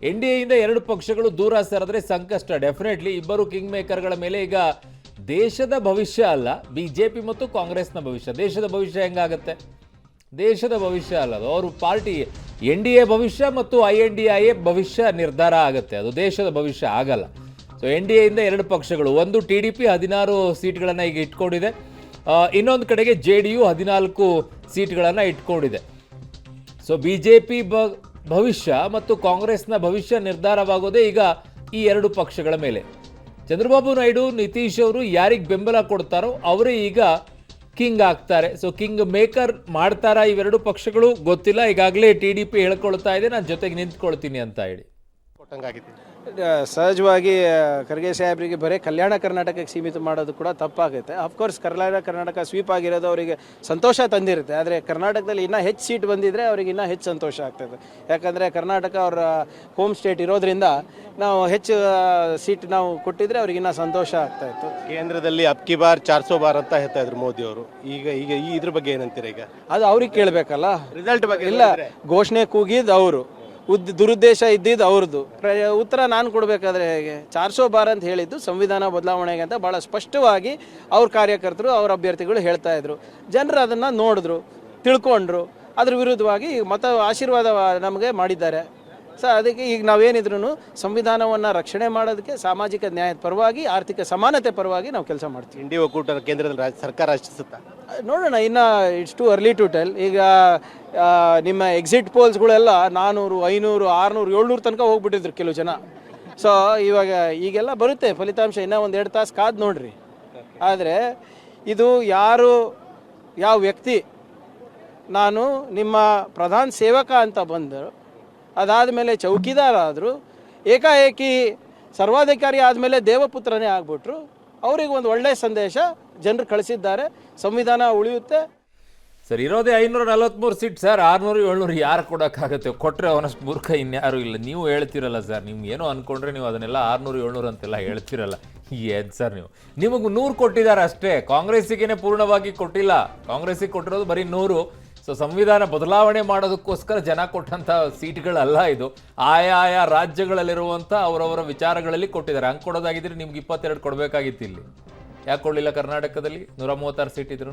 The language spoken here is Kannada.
ಎನ್ ಡಿ ಎಯಿಂದ ಎರಡು ಪಕ್ಷಗಳು ದೂರ ಸರಿದ್ರೆ ಸಂಕಷ್ಟ. ಡೆಫಿನೆಟ್ಲಿ ಇಬ್ಬರು ಕಿಂಗ್ ಮೇಕರ್ಗಳ ಮೇಲೆ ಈಗ ದೇಶದ ಭವಿಷ್ಯ ಅಲ್ಲ, ಬಿಜೆಪಿ ಮತ್ತು ಕಾಂಗ್ರೆಸ್ನ ಭವಿಷ್ಯ. ದೇಶದ ಭವಿಷ್ಯ ಹೆಂಗಾಗತ್ತೆ? ದೇಶದ ಭವಿಷ್ಯ ಅಲ್ಲ ಅದು, ಅವರು ಪಾರ್ಟಿ ಎನ್ ಡಿ ಎ ಭವಿಷ್ಯ ಮತ್ತು INDIA ಭವಿಷ್ಯ ನಿರ್ಧಾರ ಆಗುತ್ತೆ, ಅದು ದೇಶದ ಭವಿಷ್ಯ ಆಗಲ್ಲ. ಸೊ ಎನ್ ಡಿ ಎಯಿಂದ ಎರಡು ಪಕ್ಷಗಳು, ಒಂದು TDP 16 ಸೀಟ್ಗಳನ್ನು ಈಗ ಇಟ್ಕೊಂಡಿದೆ, ಇನ್ನೊಂದು ಕಡೆಗೆ JDU 14 ಸೀಟ್ಗಳನ್ನು ಇಟ್ಕೊಂಡಿದೆ. ಸೊ BJP ಭವಿಷ್ಯ ಮತ್ತು ಕಾಂಗ್ರೆಸ್ನ ಭವಿಷ್ಯ ನಿರ್ಧಾರವಾಗೋದೇ ಈಗ ಈ ಎರಡು ಪಕ್ಷಗಳ ಮೇಲೆ. ಚಂದ್ರಬಾಬು ನಾಯ್ಡು, ನಿತೀಶ್ ಅವರು ಯಾರಿಗೆ ಬೆಂಬಲ ಕೊಡ್ತಾರೋ ಅವರೇ ಈಗ ಕಿಂಗ್ ಆಗ್ತಾರೆ. ಸೊ ಕಿಂಗ್ ಮೇಕರ್ ಮಾಡ್ತಾರಾ ಇವೆರಡು ಪಕ್ಷಗಳು ಗೊತ್ತಿಲ್ಲ. ಈಗಾಗಲೇ TDP ಹೇಳ್ಕೊಳ್ತಾ ಇದೆ, ನಾನು ಜೊತೆಗೆ ನಿಂತ್ಕೊಳ್ತೀನಿ ಅಂತ ಹೇಳಿ. ಸಹಜವಾಗಿ ಖರ್ಗೆ ಸಾಹೇಬರಿಗೆ ಬರೀ ಕಲ್ಯಾಣ ಕರ್ನಾಟಕಕ್ಕೆ ಸೀಮಿತ ಮಾಡೋದು ಕೂಡ ತಪ್ಪಾಗುತ್ತೆ. ಅಫ್ಕೋರ್ಸ್ ಕಲ್ಯಾಣ ಕರ್ನಾಟಕ ಸ್ವೀಪ್ ಆಗಿರೋದು ಅವರಿಗೆ ಸಂತೋಷ ತಂದಿರುತ್ತೆ, ಆದರೆ ಕರ್ನಾಟಕದಲ್ಲಿ ಇನ್ನೂ ಹೆಚ್ಚು ಸೀಟ್ ಬಂದಿದ್ದರೆ ಅವರಿಗೆ ಇನ್ನೂ ಹೆಚ್ಚು ಸಂತೋಷ ಆಗ್ತದೆ. ಯಾಕಂದರೆ ಕರ್ನಾಟಕ ಅವರ ಹೋಮ್ ಸ್ಟೇಟ್ ಇರೋದ್ರಿಂದ ನಾವು ಹೆಚ್ಚು ಸೀಟ್ ನಾವು ಕೊಟ್ಟಿದ್ರೆ ಅವ್ರಿಗೆ ಇನ್ನೂ ಸಂತೋಷ ಆಗ್ತಾಯಿತ್ತು. ಕೇಂದ್ರದಲ್ಲಿ ಅಬ್ಕಿ ಬಾರ್ 400 ಬಾರ್ ಅಂತ ಹೇಳ್ತಾ ಇದ್ರು ಮೋದಿ ಅವರು. ಈಗ ಇದ್ರ ಬಗ್ಗೆ ಏನಂತೀರ? ಈಗ ಅದು ಅವ್ರಿಗೆ ಕೇಳಬೇಕಲ್ಲ, ರಿಸಲ್ಟ್ ಬಗ್ಗೆ ಇಲ್ಲ. ಘೋಷಣೆ ಕೂಗಿದ್ದು ಅವರು, ದುರುದ್ದೇಶ ಇದ್ದಿದ್ದು ಅವ್ರದ್ದು, ಉತ್ತರ ನಾನು ಕೊಡಬೇಕಾದ್ರೆ ಹೇಗೆ? 400 ಬಾರ್ ಅಂತ ಹೇಳಿದ್ದು ಸಂವಿಧಾನ ಬದಲಾವಣೆಗೆ ಅಂತ ಭಾಳ ಸ್ಪಷ್ಟವಾಗಿ ಅವ್ರ ಕಾರ್ಯಕರ್ತರು, ಅವ್ರ ಅಭ್ಯರ್ಥಿಗಳು ಹೇಳ್ತಾ ಇದ್ರು. ಜನರು ಅದನ್ನು ನೋಡಿದ್ರು, ತಿಳ್ಕೊಂಡ್ರು, ಅದ್ರ ವಿರುದ್ಧವಾಗಿ ಆಶೀರ್ವಾದ ನಮಗೆ ಮಾಡಿದ್ದಾರೆ. ಸೊ ಅದಕ್ಕೆ ಈಗ ನಾವೇನಿದ್ರು ಸಂವಿಧಾನವನ್ನು ರಕ್ಷಣೆ ಮಾಡೋದಕ್ಕೆ, ಸಾಮಾಜಿಕ ನ್ಯಾಯದ ಪರವಾಗಿ, ಆರ್ಥಿಕ ಸಮಾನತೆ ಪರವಾಗಿ ನಾವು ಕೆಲಸ ಮಾಡ್ತೀವಿ. ಇಂಡಿ ಒಕ್ಕೂಟ ಕೇಂದ್ರದಲ್ಲಿ ಸರ್ಕಾರ ರಚಿಸುತ್ತಾ ನೋಡೋಣ, ಇನ್ನು it's too early to tell. ಈಗ ನಿಮ್ಮ ಎಕ್ಸಿಟ್ ಪೋಲ್ಸ್ಗಳೆಲ್ಲ 400, 500, 600, 700 ತನಕ ಹೋಗ್ಬಿಟ್ಟಿದ್ರು ಕೆಲವು ಜನ. ಸೊ ಈಗೆಲ್ಲ ಬರುತ್ತೆ ಫಲಿತಾಂಶ, ಇನ್ನೂ 1-2 ತಾಸು ಕಾದು ನೋಡ್ರಿ. ಆದರೆ ಇದು ಯಾವ ವ್ಯಕ್ತಿ ನಾನು ನಿಮ್ಮ ಪ್ರಧಾನ ಸೇವಕ ಅಂತ ಬಂದರು, ಅದಾದಮೇಲೆ ಚೌಕಿದಾರ ಆದರು, ಏಕಾಏಕಿ ಸರ್ವಾಧಿಕಾರಿ ಆದಮೇಲೆ ದೇವಪುತ್ರನೇ ಆಗ್ಬಿಟ್ರು, ಅವ್ರಿಗೆ ಒಂದು ಒಳ್ಳೆಯ ಸಂದೇಶ ಜನರು ಕಳಿಸಿದ್ದಾರೆ. ಸಂವಿಧಾನ ಉಳಿಯುತ್ತೆ. ಸರ್, ಇರೋದೇ 543 ಸೀಟ್ ಸರ್. 600, 700 ಯಾರು ಕೊಡೋಕ್ಕಾಗತ್ತೆ? ಕೊಟ್ಟರೆ ಅವನಷ್ಟು ಮೂರ್ಖ ಇನ್ಯಾರು ಇಲ್ಲ. ನೀವು ಹೇಳ್ತಿರಲ್ಲ ಸರ್, ನಿಮ್ಗೆ ಏನೋ ಅಂದ್ಕೊಂಡ್ರೆ ನೀವು ಅದನ್ನೆಲ್ಲ 600, 700 ಅಂತೆಲ್ಲ ಹೇಳ್ತಿರಲ್ಲ. ಏನು ಸರ್ ನಿಮಗೆ 100 ಕೊಟ್ಟಿದ್ದಾರೆ ಅಷ್ಟೇ, ಕಾಂಗ್ರೆಸ್ಸಿಗೇನೆ ಪೂರ್ಣವಾಗಿ ಕೊಟ್ಟಿಲ್ಲ. ಕಾಂಗ್ರೆಸ್ಸಿಗೆ ಕೊಟ್ಟಿರೋದು ಬರೀ 100. ಸೊ ಸಂವಿಧಾನ ಬದಲಾವಣೆ ಮಾಡೋದಕ್ಕೋಸ್ಕರ ಜನ ಕೊಟ್ಟಂಥ ಸೀಟ್ಗಳಲ್ಲ ಇದು, ಆಯಾ ರಾಜ್ಯಗಳಲ್ಲಿರುವಂಥ ಅವರವರ ವಿಚಾರಗಳಲ್ಲಿ ಕೊಟ್ಟಿದ್ದಾರೆ. ಹಂಗೆ ಕೊಡೋದಾಗಿದ್ರೆ ನಿಮ್ಗೆ 22 ಕೊಡಬೇಕಾಗಿತ್ತು. ಇಲ್ಲಿ ಯಾಕೆ ಕೊಡಲಿಲ್ಲ? ಕರ್ನಾಟಕದಲ್ಲಿ 136 ಸೀಟ್ ಇದ್ರು